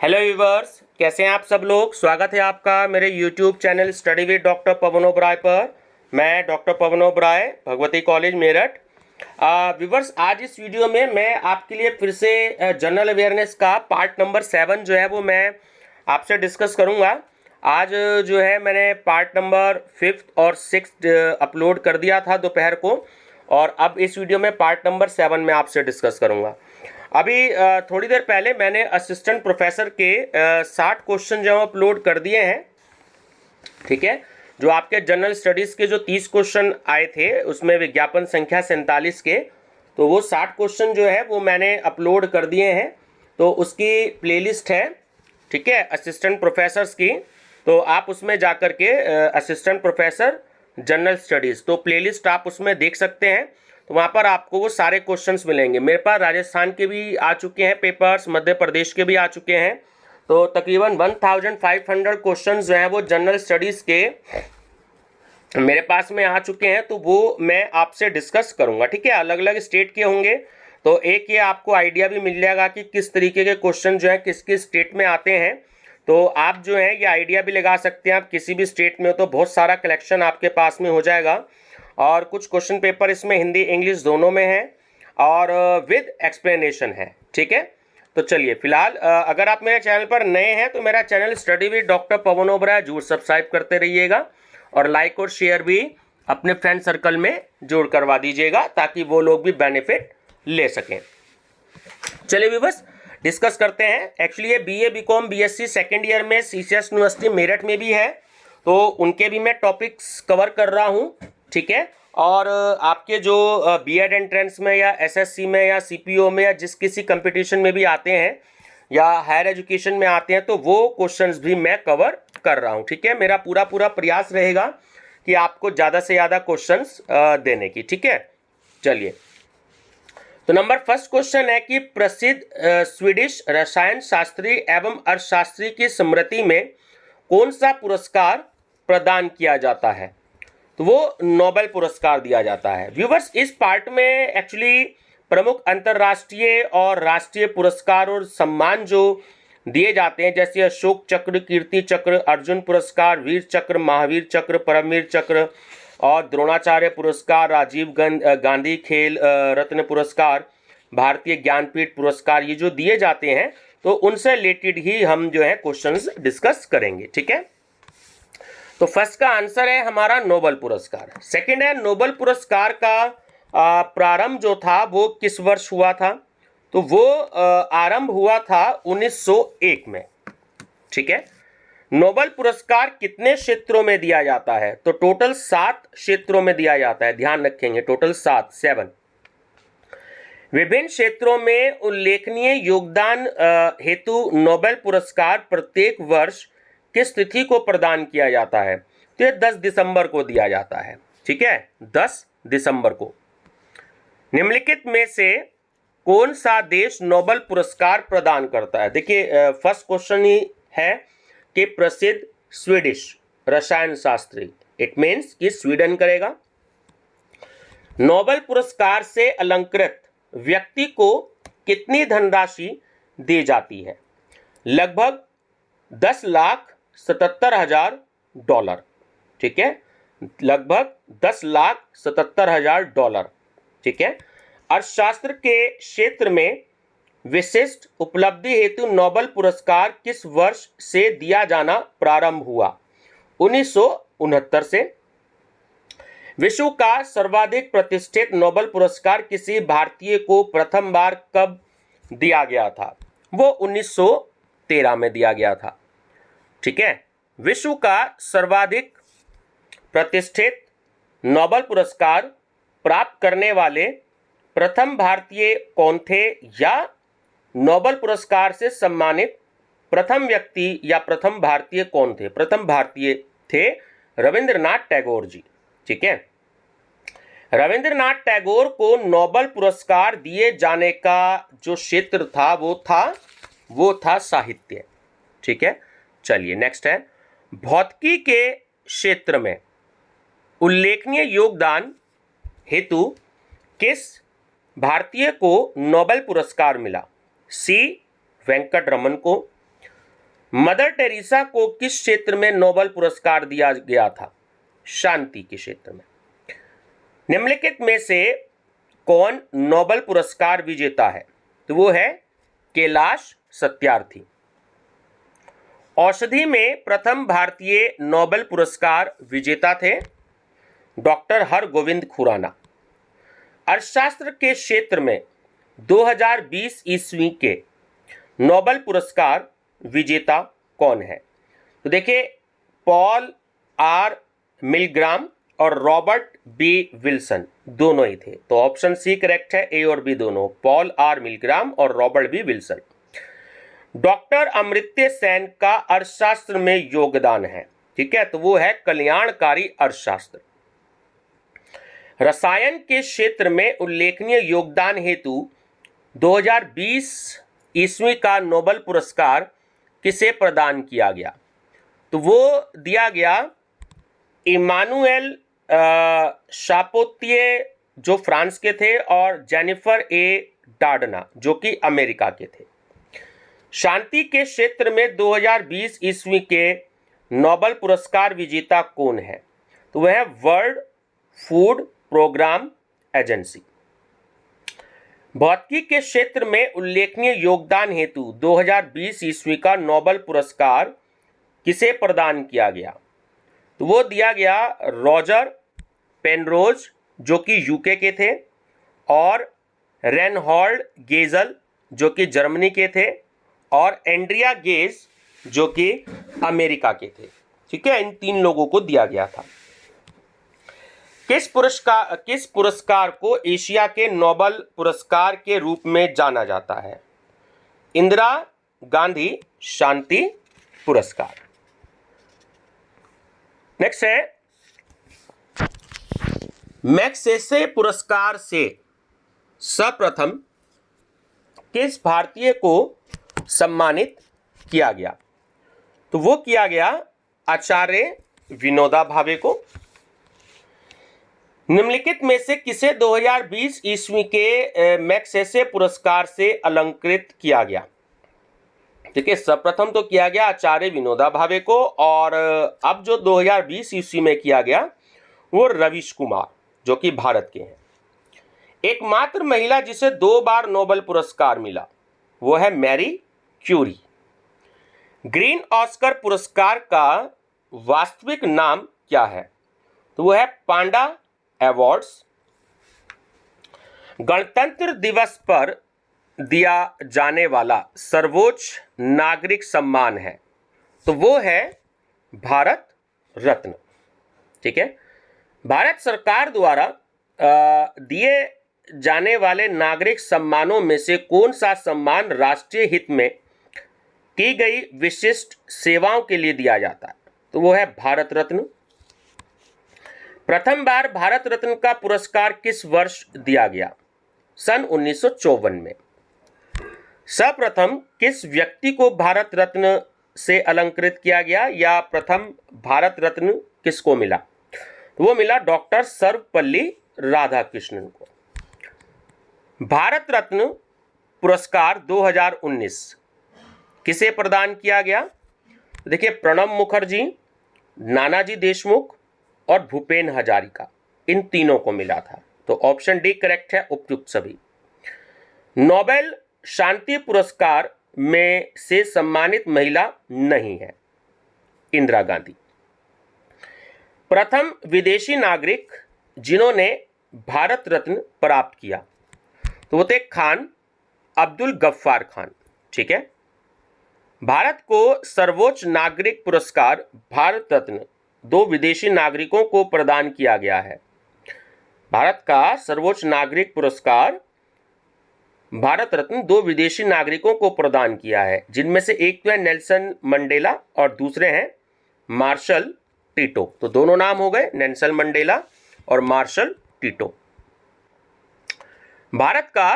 Hello viewers, कैसे हैं आप सब लोग। स्वागत है आपका मेरे YouTube channel study with doctor Pavan Oberoi पर। मैं doctor Pavan Oberoi, Bhagwati college Meerut. Viewers, आज इस वीडियो में मैं आपके लिए फिर से जनरल अवेयरनेस का पार्ट नंबर 7 जो है वो मैं आपसे डिस्कस करूंगा। आज जो है मैंने पार्ट नंबर 5 और 6 अपलोड कर दिया था दोपहर को, और अब इस वीडियो में पार्ट नंबर 7 में आपसे डिस्कस करूंगा। अभी थोड़ी देर पहले मैंने असिस्टेंट प्रोफेसर के 60 क्वेश्चन जो अपलोड कर दिए हैं। ठीक है, जो आपके जनरल स्टडीज़ के जो 30 क्वेश्चन आए थे उसमें विज्ञापन संख्या 47 के, तो वो 60 क्वेश्चन जो है वो मैंने अपलोड कर दिए हैं। तो उसकी प्लेलिस्ट है, ठीक है, असिस्टेंट प्रोफेसर्स की। तो आप उसमें जा कर के असिस्टेंट प्रोफेसर जनरल स्टडीज़, तो प्लेलिस्ट आप उसमें देख सकते हैं। तो वहाँ पर आपको वो सारे क्वेश्चंस मिलेंगे। मेरे पास राजस्थान के भी आ चुके हैं पेपर्स, मध्य प्रदेश के भी आ चुके हैं। तो तकरीबन 1500 क्वेश्चंस जो हैं वो जनरल स्टडीज़ के मेरे पास में आ चुके हैं। तो वो मैं आपसे डिस्कस करूँगा, ठीक है। अलग अलग स्टेट के होंगे, तो एक ये आपको आइडिया भी मिल जाएगा कि किस तरीके के क्वेश्चन जो है किस किस स्टेट में आते हैं। तो आप जो है ये आइडिया भी लगा सकते हैं, आप किसी भी स्टेट में हो तो बहुत सारा कलेक्शन आपके पास में हो जाएगा। और कुछ क्वेश्चन पेपर इसमें हिंदी इंग्लिश दोनों में है और विद एक्सप्लेनेशन है, ठीक है। तो चलिए, फिलहाल अगर आप मेरे चैनल पर नए हैं तो मेरा channel study with doctor Pavan Oberoi जरूर सब्सक्राइब करते रहिएगा, और लाइक और शेयर भी अपने फ्रेंड सर्कल में जोड़ करवा दीजिएगा ताकि वो लोग भी बेनिफिट ले सकें। चलिए भी बस डिस्कस करते हैं। एक्चुअली ये BA BCom BSc second year में सीसीएस यूनिवर्सिटी मेरठ में भी है, तो उनके भी मैं टॉपिक्स कवर कर रहा हूँ, ठीक है। और आपके जो बीएड एंट्रेंस में या एसएससी में या सीपीओ में या जिस किसी कंपटीशन में भी आते हैं या हायर एजुकेशन में आते हैं, तो वो क्वेश्चंस भी मैं कवर कर रहा हूँ, ठीक है। मेरा पूरा प्रयास रहेगा कि आपको ज़्यादा से ज़्यादा क्वेश्चंस देने की, ठीक है। चलिए, तो नंबर फर्स्ट क्वेश्चन है कि प्रसिद्ध स्वीडिश रसायन शास्त्री एवं अर्थशास्त्री की स्मृति में कौन सा पुरस्कार प्रदान किया जाता है। तो वो नोबेल पुरस्कार दिया जाता है। व्यूवर्स, इस पार्ट में एक्चुअली प्रमुख अंतर्राष्ट्रीय और राष्ट्रीय पुरस्कार और सम्मान जो दिए जाते हैं, जैसे अशोक चक्र, कीर्ति चक्र, अर्जुन पुरस्कार, वीर चक्र, महावीर चक्र, परमवीर चक्र और द्रोणाचार्य पुरस्कार, राजीव गांधी खेल रत्न पुरस्कार, भारतीय ज्ञानपीठ पुरस्कार, ये जो दिए जाते हैं तो उनसे रिलेटेड ही हम जो है क्वेश्चंस डिस्कस करेंगे, ठीक है। तो फर्स्ट का आंसर है हमारा नोबेल पुरस्कार। सेकंड है, नोबेल पुरस्कार का प्रारंभ जो था वो किस वर्ष हुआ था। तो वो आरंभ हुआ था 1901 में, ठीक है। नोबेल पुरस्कार कितने क्षेत्रों में दिया जाता है। तो टोटल 7 क्षेत्रों में दिया जाता है, ध्यान रखेंगे, टोटल 7। विभिन्न क्षेत्रों में उल्लेखनीय योगदान हेतु नोबेल पुरस्कार प्रत्येक वर्ष किस तिथि को प्रदान किया जाता है। तो ये 10 दिसंबर को दिया जाता है, ठीक है, 10 दिसंबर को। निम्नलिखित में से कौन सा देश नोबेल पुरस्कार प्रदान करता है। देखिए, फर्स्ट क्वेश्चन ही है कि प्रसिद्ध स्वीडिश रसायन शास्त्री, इट मीन्स कि स्वीडन करेगा। नोबेल पुरस्कार से अलंकृत व्यक्ति को कितनी धनराशि दी जाती है। लगभग 10,77,000 डॉलर, ठीक है, लगभग 10,77,000 डॉलर, ठीक है। अर्थशास्त्र के क्षेत्र में विशिष्ट उपलब्धि हेतु नोबेल पुरस्कार किस वर्ष से दिया जाना प्रारंभ हुआ। 1969 से। विश्व का सर्वाधिक प्रतिष्ठित नोबेल पुरस्कार किसी भारतीय को प्रथम बार कब दिया गया था। वो 1913 में दिया गया था, ठीक है। विश्व का सर्वाधिक प्रतिष्ठित नोबेल पुरस्कार प्राप्त करने वाले प्रथम भारतीय कौन थे, या नोबेल पुरस्कार से सम्मानित प्रथम व्यक्ति या प्रथम भारतीय कौन थे। प्रथम भारतीय थे रविंद्रनाथ टैगोर जी, ठीक है। रविंद्रनाथ टैगोर को नोबेल पुरस्कार दिए जाने का जो क्षेत्र था वो था साहित्य, ठीक है। चलिए, नेक्स्ट है, भौतिकी के क्षेत्र में उल्लेखनीय योगदान हेतु किस भारतीय को नोबेल पुरस्कार मिला। सी वेंकट रमन को, मदर टेरेसा को किस क्षेत्र में नोबेल पुरस्कार दिया गया था? शांति के क्षेत्र में। निम्नलिखित में से कौन नोबेल पुरस्कार विजेता है? तो वो है कैलाश सत्यार्थी। औषधि में प्रथम भारतीय नोबेल पुरस्कार विजेता थे डॉक्टर हरगोविंद खुराना। अर्थशास्त्र के क्षेत्र में 2020 ईस्वी के नोबेल पुरस्कार विजेता कौन है? तो देखिए, पॉल आर मिलग्राम और रॉबर्ट बी विल्सन दोनों ही थे। तो ऑप्शन सी करेक्ट है, ए और बी दोनों, पॉल आर मिलग्राम और Robert B Wilson. Doctor Amartya Sen का अर्थशास्त्र में योगदान है, ठीक है, तो वो है कल्याणकारी अर्थशास्त्र। रसायन के क्षेत्र में उल्लेखनीय योगदान हेतु 2020 ईस्वी का नोबेल पुरस्कार किसे प्रदान किया गया? तो वो दिया गया इमानुएल शापोतिये जो फ्रांस के थे और जेनिफर ए डार्डना जो कि अमेरिका के थे। शांति के क्षेत्र में 2020 ईस्वी के नोबेल पुरस्कार विजेता कौन है? तो वह है वर्ल्ड फूड प्रोग्राम एजेंसी। भौतिकी के क्षेत्र में उल्लेखनीय योगदान हेतु 2020 ईस्वी का नोबेल पुरस्कार किसे प्रदान किया गया? तो वो दिया गया रॉजर पेनरोज जो कि यूके के थे और रेनहॉल्ड गेजल जो कि जर्मनी के थे और एंड्रिया गेज जो कि अमेरिका के थे, ठीक है, इन 3 लोगों को दिया गया था। किस पुरस्कार को एशिया के नोबेल पुरस्कार के रूप में जाना जाता है? इंदिरा गांधी शांति पुरस्कार। नेक्स्ट है, मैग्सेसे पुरस्कार से सर्वप्रथम किस भारतीय को सम्मानित किया गया? तो वो किया गया आचार्य विनोबा भावे को। निम्नलिखित में से किसे 2020 ईस्वी के मैग्सेसे पुरस्कार से अलंकृत किया गया? देखिए, सर्वप्रथम तो किया गया आचार्य विनोबा भावे को और अब जो 2020 ईस्वी में किया गया वो रवीश कुमार जो कि भारत के हैं। एकमात्र महिला जिसे 2 बार नोबेल पुरस्कार मिला वो है मैरी क्यूरी। ग्रीन ऑस्कर पुरस्कार का वास्तविक नाम क्या है? तो वो है पांडा अवार्ड्स। गणतंत्र दिवस पर दिया जाने वाला सर्वोच्च नागरिक सम्मान है, तो वो है भारत रत्न, ठीक है। भारत सरकार द्वारा दिए जाने वाले नागरिक सम्मानों में से कौन सा सम्मान राष्ट्रीय हित में की गई विशिष्ट सेवाओं के लिए दिया जाता है? तो वो है भारत रत्न। प्रथम बार भारत रत्न का पुरस्कार किस वर्ष दिया गया? सन 1954 में। सर्वप्रथम किस व्यक्ति को भारत रत्न से अलंकृत किया गया या प्रथम भारत रत्न किसको मिला? तो वो मिला डॉक्टर सर्वपल्ली राधाकृष्णन को। भारत रत्न पुरस्कार 2019 किसे प्रदान किया गया? देखिए, प्रणब मुखर्जी, नानाजी देशमुख और भूपेन हजारिका, इन तीनों को मिला था। तो ऑप्शन डी करेक्ट है, उपयुक्त सभी। नोबेल शांति पुरस्कार में से सम्मानित महिला नहीं है, इंदिरा गांधी। प्रथम विदेशी नागरिक जिन्होंने भारत रत्न प्राप्त किया तो वो थे खान अब्दुल गफ्फार खान, ठीक है। भारत को सर्वोच्च नागरिक पुरस्कार भारत रत्न 2 विदेशी नागरिकों को प्रदान किया गया है। भारत का सर्वोच्च नागरिक पुरस्कार भारत रत्न 2 विदेशी नागरिकों को प्रदान किया है, जिनमें से एक तो है नेल्सन मंडेला और दूसरे हैं मार्शल टीटो। तो दोनों नाम हो गए, नेल्सन मंडेला और मार्शल टीटो। भारत का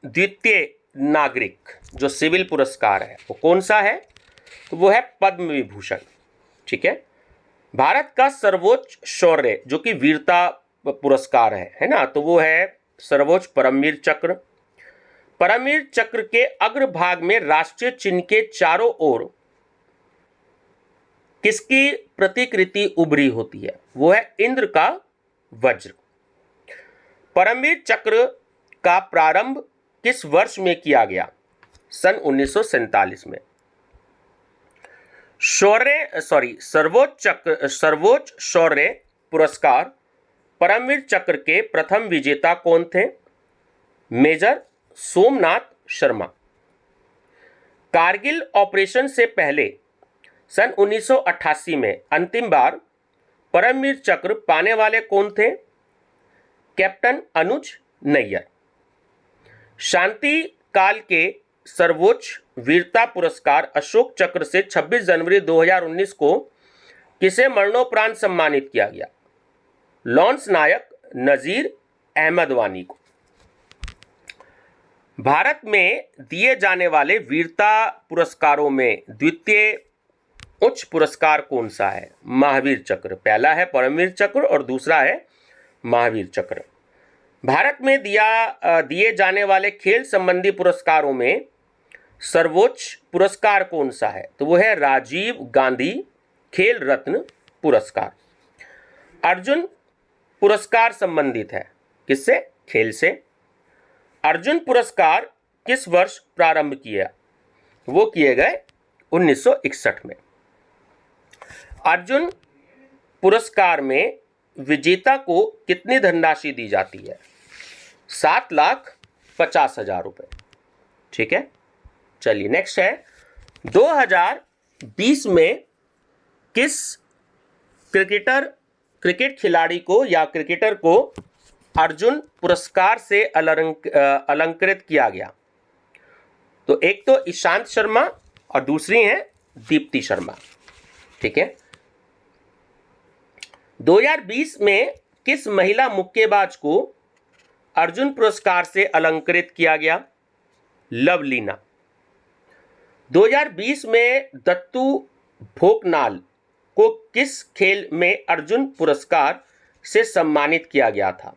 द्वितीय नागरिक जो सिविल पुरस्कार है वो कौन सा है? तो वो है पद्म विभूषण, ठीक है। भारत का सर्वोच्च शौर्य जो कि वीरता पुरस्कार है ना, तो वो है सर्वोच्च परमवीर चक्र। परमवीर चक्र के अग्रभाग में राष्ट्रीय चिन्ह के चारों ओर किसकी प्रतिकृति उभरी होती है? वो है इंद्र का वज्र। परमवीर चक्र का प्रारंभ किस वर्ष में किया गया? सन 1947 में। सर्वोच्च शौर्य पुरस्कार परमवीर चक्र के प्रथम विजेता कौन थे? मेजर सोमनाथ शर्मा। कारगिल ऑपरेशन से पहले सन 1988 में अंतिम बार परमवीर चक्र पाने वाले कौन थे? कैप्टन अनुज नैयर। शांति काल के सर्वोच्च वीरता पुरस्कार अशोक चक्र से 26 जनवरी 2019 को किसे मरणोपरांत सम्मानित किया गया? लॉन्स नायक नजीर अहमद वानी को। भारत में दिए जाने वाले वीरता पुरस्कारों में द्वितीय उच्च पुरस्कार कौन सा है? महावीर चक्र। पहला है परमवीर चक्र और दूसरा है महावीर चक्र। भारत में दिए जाने वाले खेल संबंधी पुरस्कारों में सर्वोच्च पुरस्कार कौन सा है? तो वो है राजीव गांधी खेल रत्न पुरस्कार। अर्जुन पुरस्कार संबंधित है किससे? खेल से। अर्जुन पुरस्कार किस वर्ष प्रारंभ किया? वो किए गए 1961 में। अर्जुन पुरस्कार में विजेता को कितनी धनराशि दी जाती है? 7,50,000 रुपये। ठीक है, चलिए नेक्स्ट है 2020 में किस क्रिकेट खिलाड़ी को या क्रिकेटर को अर्जुन पुरस्कार से अलंकृत किया गया? तो एक तो ईशांत शर्मा और दूसरी हैं दीप्ति शर्मा। ठीक है, 2020 में किस महिला मुक्केबाज को अर्जुन पुरस्कार से अलंकृत किया गया? लवलीना। 2020 में दत्तू भोकनाल को किस खेल में अर्जुन पुरस्कार से सम्मानित किया गया था?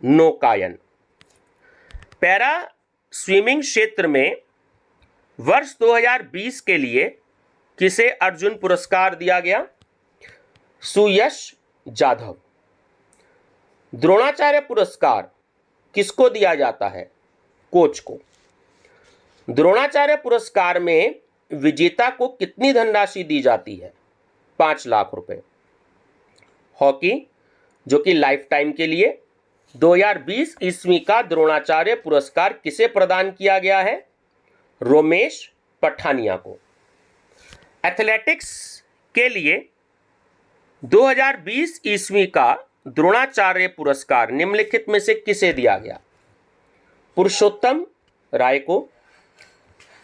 नौकायन। पैरा स्विमिंग क्षेत्र में वर्ष 2020 के लिए किसे अर्जुन पुरस्कार दिया गया? सुयश जाधव। द्रोणाचार्य पुरस्कार किसको दिया जाता है? कोच को। द्रोणाचार्य पुरस्कार में विजेता को कितनी धनराशि दी जाती है? 5 लाख रुपए। हॉकी जो कि लाइफ टाइम के लिए 2020 ईस्वी का द्रोणाचार्य पुरस्कार किसे प्रदान किया गया है? रोमेश पठानिया को। एथलेटिक्स के लिए 2020 ईस्वी का द्रोणाचार्य पुरस्कार निम्नलिखित में से किसे दिया गया? पुरुषोत्तम राय को।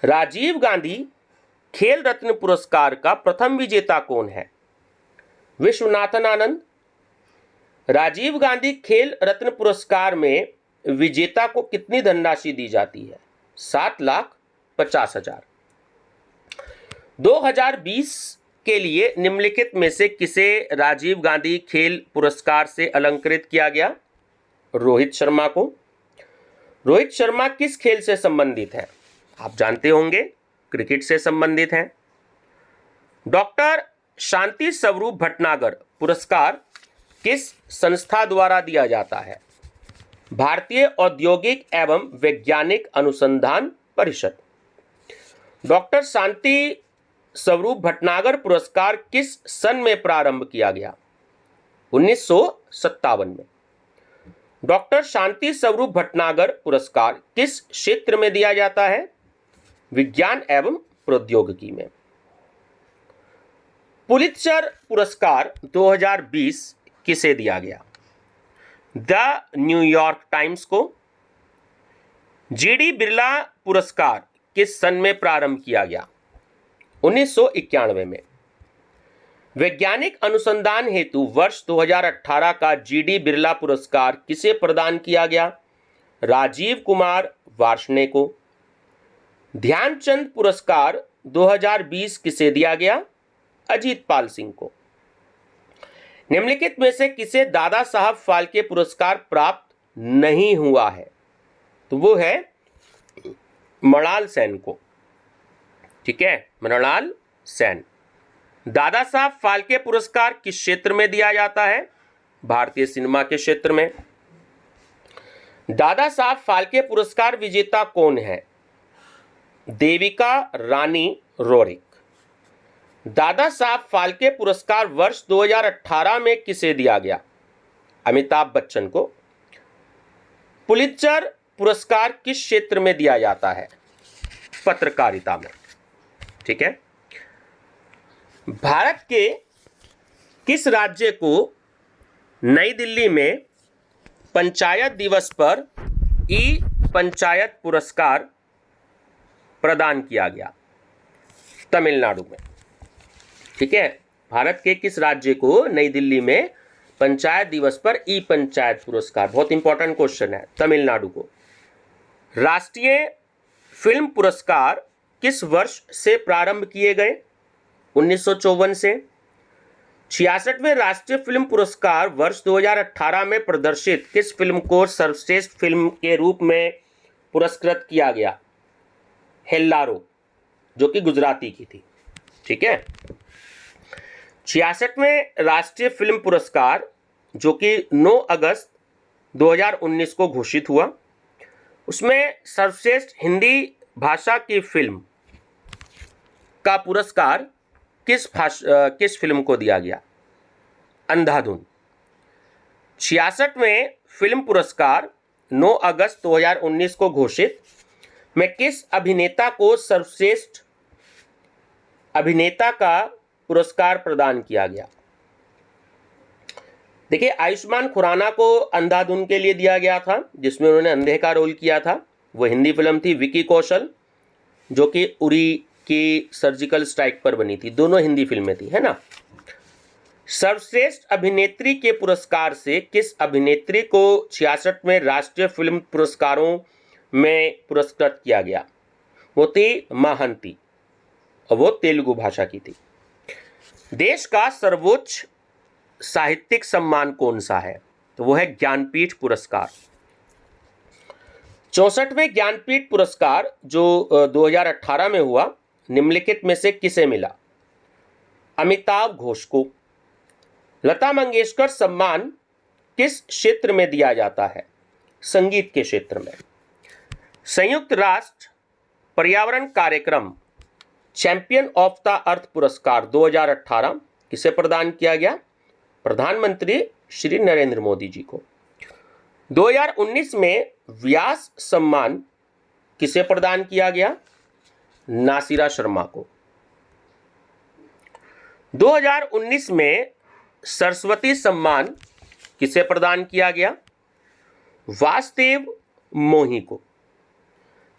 राजीव गांधी खेल रत्न पुरस्कार का प्रथम विजेता कौन है? विश्वनाथन आनंद। राजीव गांधी खेल रत्न पुरस्कार में विजेता को कितनी धनराशि दी जाती है? 7,50,000। 2020 के लिए निम्नलिखित में से किसे राजीव गांधी खेल पुरस्कार से अलंकृत किया गया? रोहित शर्मा को। रोहित शर्मा किस खेल से संबंधित है? आप जानते होंगे, क्रिकेट से संबंधित है। डॉक्टर शांति स्वरूप भटनागर पुरस्कार किस संस्था द्वारा दिया जाता है? भारतीय औद्योगिक एवं वैज्ञानिक अनुसंधान परिषद। डॉक्टर शांति स्वरूप भटनागर पुरस्कार किस सन में प्रारंभ किया गया? 1957 में। डॉक्टर शांति स्वरूप भटनागर पुरस्कार किस क्षेत्र में दिया जाता है? विज्ञान एवं प्रौद्योगिकी में। पुलित्जर पुरस्कार 2020 किसे दिया गया? द न्यूयॉर्क टाइम्स को। जीडी बिरला पुरस्कार किस सन में प्रारंभ किया गया? 1991 में। वैज्ञानिक अनुसंधान हेतु वर्ष 2018 का जीडी बिरला पुरस्कार किसे प्रदान किया गया? राजीव कुमार वार्ष्णे को। ध्यानचंद पुरस्कार 2020 किसे दिया गया? अजीत पाल सिंह को। निम्नलिखित में से किसे दादा साहब फाल्के पुरस्कार प्राप्त नहीं हुआ है? तो वो है मृणाल सेन को। ठीक है, मृणाल सेन। दादा साहब फाल्के पुरस्कार किस क्षेत्र में दिया जाता है? भारतीय सिनेमा के क्षेत्र में। दादा साहब फाल्के पुरस्कार विजेता कौन है? देविका रानी रोरिक। दादा साहब फाल्के पुरस्कार वर्ष 2018 में किसे दिया गया? अमिताभ बच्चन को। पुलित्जर पुरस्कार किस क्षेत्र में दिया जाता है? पत्रकारिता में। ठीक है। भारत के किस राज्य को नई दिल्ली में पंचायत दिवस पर ई पंचायत पुरस्कार प्रदान किया गया? तमिलनाडु में। ठीक है। भारत के किस राज्य को नई दिल्ली में पंचायत दिवस पर ई पंचायत पुरस्कार, बहुत इंपॉर्टेंट क्वेश्चन है, तमिलनाडु को। राष्ट्रीय फिल्म पुरस्कार किस वर्ष से प्रारंभ किए गए? 1954 से। 66वें राष्ट्रीय फिल्म पुरस्कार वर्ष 2018 में प्रदर्शित किस फिल्म को सर्वश्रेष्ठ फिल्म के रूप में पुरस्कृत किया गया? हेल्लारो, जो कि गुजराती की थी। ठीक है। 66वें राष्ट्रीय फिल्म पुरस्कार जो कि 9 अगस्त 2019 को घोषित हुआ, उसमें सर्वश्रेष्ठ हिंदी भाषा की फिल्म का पुरस्कार किस फिल्म को दिया गया? अंधाधुन। 66वें फिल्म पुरस्कार 9 अगस्त 2019 को घोषित में किस अभिनेता को सर्वश्रेष्ठ अभिनेता का पुरस्कार प्रदान किया गया? देखिए, आयुष्मान खुराना को अंधाधुन के लिए दिया गया था, जिसमें उन्होंने अंधे का रोल किया था। वो हिंदी फिल्म थी। विकी कौशल, जो कि उरी की सर्जिकल स्ट्राइक पर बनी थी। दोनों हिंदी फिल्में थी, है ना। सर्वश्रेष्ठ अभिनेत्री के पुरस्कार से किस अभिनेत्री को 66वें राष्ट्रीय फिल्म पुरस्कारों में पुरस्कृत किया गया? वो थी महांती, और वो तेलुगु भाषा की थी। देश का सर्वोच्च साहित्यिक सम्मान कौन सा है? तो वो है ज्ञानपीठ पुरस्कार। 64वें ज्ञानपीठ पुरस्कार जो 2018 में हुआ, निम्नलिखित में से किसे मिला? अमिताभ घोष को। लता मंगेशकर सम्मान किस क्षेत्र में दिया जाता है? संगीत के क्षेत्र में। संयुक्त राष्ट्र पर्यावरण कार्यक्रम चैंपियन ऑफ द अर्थ पुरस्कार 2018 किसे प्रदान किया गया? प्रधानमंत्री श्री नरेंद्र मोदी जी को। 2019 में व्यास सम्मान किसे प्रदान किया गया? नासिरा शर्मा को। 2019 में सरस्वती सम्मान किसे प्रदान किया गया? वासुदेव मोही को।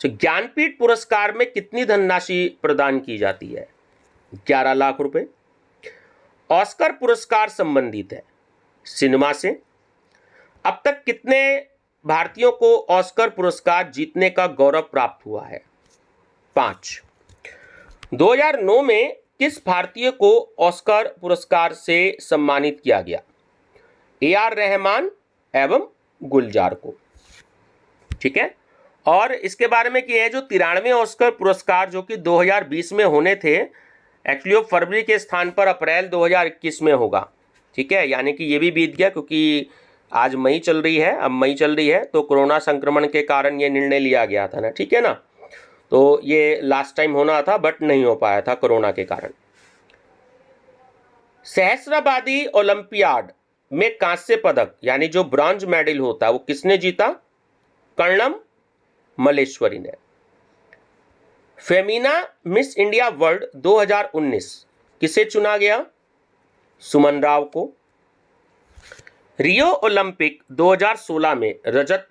तो ज्ञानपीठ पुरस्कार में कितनी धनराशि प्रदान की जाती है? 11 लाख रुपए। ऑस्कर पुरस्कार संबंधित है सिनेमा से। अब तक कितने भारतीयों को ऑस्कर पुरस्कार जीतने का गौरव प्राप्त हुआ है? 5। 2009 में किस भारतीय को ऑस्कर पुरस्कार से सम्मानित किया गया? AR रहमान एवं गुलजार को। ठीक है। और इसके बारे में कि यह जो 93वें ऑस्कर पुरस्कार जो कि 2020 में होने थे, एक्चुअली वो फरवरी के स्थान पर अप्रैल 2021 में होगा। ठीक है। यानी कि ये भी बीत गया, क्योंकि आज मई चल रही है, अब मई चल रही है, तो कोरोना संक्रमण के कारण ये निर्णय लिया गया था ना। ठीक है ना। तो ये लास्ट टाइम होना था, बट नहीं हो पाया था कोरोना के कारण। सहस्राबादी ओलंपियाड में कांस्य पदक यानी जो ब्रॉन्ज मेडल होता है वो किसने जीता? कर्णम मल्लेश्वरी ने। फेमिना मिस इंडिया वर्ल्ड 2019 किसे चुना गया? सुमन राव को। रियो ओलंपिक 2016 में रजत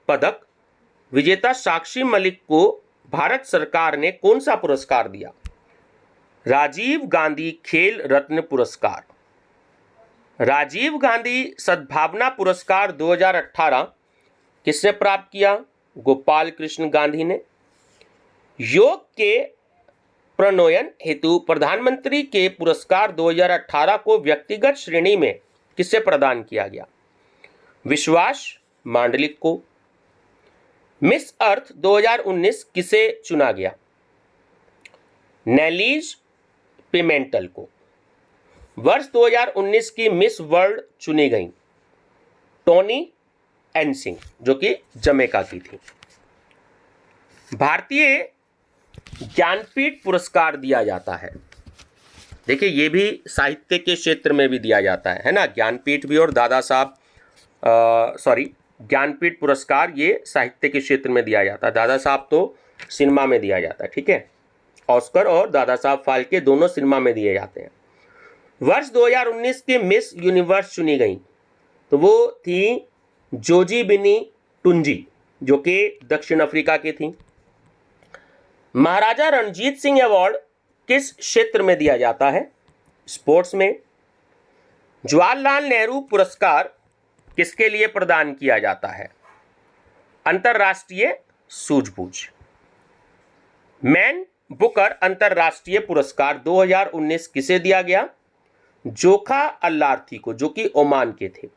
पदक विजेता साक्षी मलिक को भारत सरकार ने कौन सा पुरस्कार दिया? राजीव गांधी खेल रत्न पुरस्कार। राजीव गांधी सद्भावना पुरस्कार 2018 किसने प्राप्त किया? गोपाल कृष्ण गांधी ने। योग के प्रणोयन हेतु प्रधानमंत्री के पुरस्कार 2018 को व्यक्तिगत श्रेणी में किसे प्रदान किया गया? विश्वास मांडलिक को। मिस अर्थ 2019 किसे चुना गया? नेलीज पिमेंटल को। वर्ष 2019 की मिस वर्ल्ड चुनी गई टोनी एनसिंग, जो कि जमैका की थी। भारतीय ज्ञानपीठ पुरस्कार दिया जाता है। देखिए, ये भी साहित्य के क्षेत्र में भी दिया जाता है ना, ज्ञानपीठ भी और दादा साहब ज्ञानपीठ पुरस्कार ये साहित्य के क्षेत्र में दिया जाता है। दादा साहब तो सिनेमा में दिया जाता है, ठीक है। ऑस्कर और दादा साहब फाल्के दोनों सिनेमा में दिए जाते हैं। वर्ष 2019 की मिस यूनिवर्स चुनी गई तो वो थी जोजीबिनी टुंजी, जो कि दक्षिण अफ्रीका की थी। महाराजा रणजीत सिंह अवार्ड किस क्षेत्र में दिया जाता है? स्पोर्ट्स में। जवाहरलाल नेहरू पुरस्कार किसके लिए प्रदान किया जाता है? अंतरराष्ट्रीय सूझबूझ। मैन बुकर अंतरराष्ट्रीय पुरस्कार 2019 किसे दिया गया? जोखा अल्लार्थी को, जो कि ओमान के थे।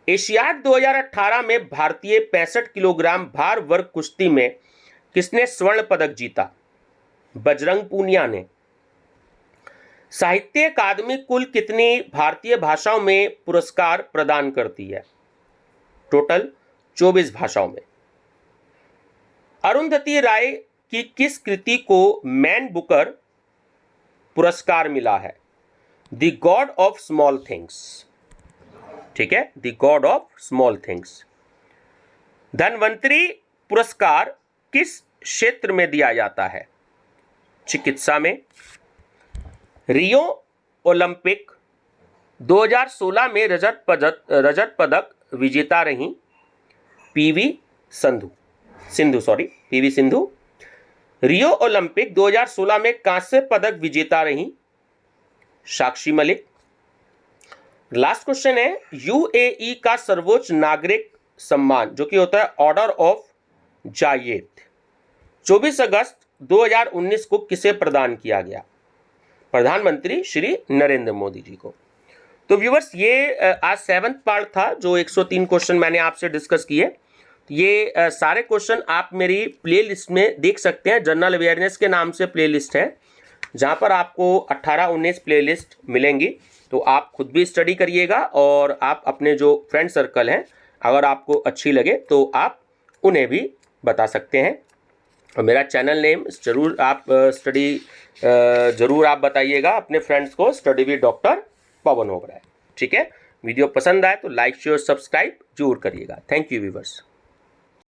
एशियाड 2018 में भारतीय 65 किलोग्राम भार वर्ग कुश्ती में किसने स्वर्ण पदक जीता? बजरंग पूनिया ने। साहित्य अकादमी कुल कितनी भारतीय भाषाओं में पुरस्कार प्रदान करती है? टोटल 24 भाषाओं में। अरुंधति राय की किस कृति को मैन बुकर पुरस्कार मिला है? The God of small things, ठीक है, the God of small things. Dhanvantari पुरस्कार किस क्षेत्र में दिया जाता है? चिकित्सा में। रियो ओलंपिक 2016 में रजत पदक विजेता रही पीवी सिंधु। रियो ओलंपिक 2016 में कांस्य पदक विजेता रही साक्षी मलिक। लास्ट क्वेश्चन है, यूएई का सर्वोच्च नागरिक सम्मान, जो कि होता है ऑर्डर ऑफ जायेद, 24 अगस्त 2019 को किसे प्रदान किया गया? प्रधानमंत्री श्री नरेंद्र मोदी जी को। तो व्यूअर्स, ये आज 7th पार्ट था, जो 103 क्वेश्चन मैंने आपसे डिस्कस किए। ये सारे क्वेश्चन आप मेरी प्लेलिस्ट में देख सकते हैं। जनरल अवेयरनेस के नाम से प्लेलिस्ट है, जहां पर आपको 18-19 प्लेलिस्ट मिलेंगी। तो आप खुद भी स्टडी करिएगा और आप अपने जो फ्रेंड सर्कल हैं, अगर आपको अच्छी लगे तो आप उन्हें भी बता सकते हैं। और मेरा चैनल नेम जरूर आप आप बताइएगा अपने फ्रेंड्स को, study with doctor Pavan Oberoi, ठीक है। वीडियो पसंद आए तो लाइक शेयर सब्सक्राइब जरूर करिएगा। Thank you viewers.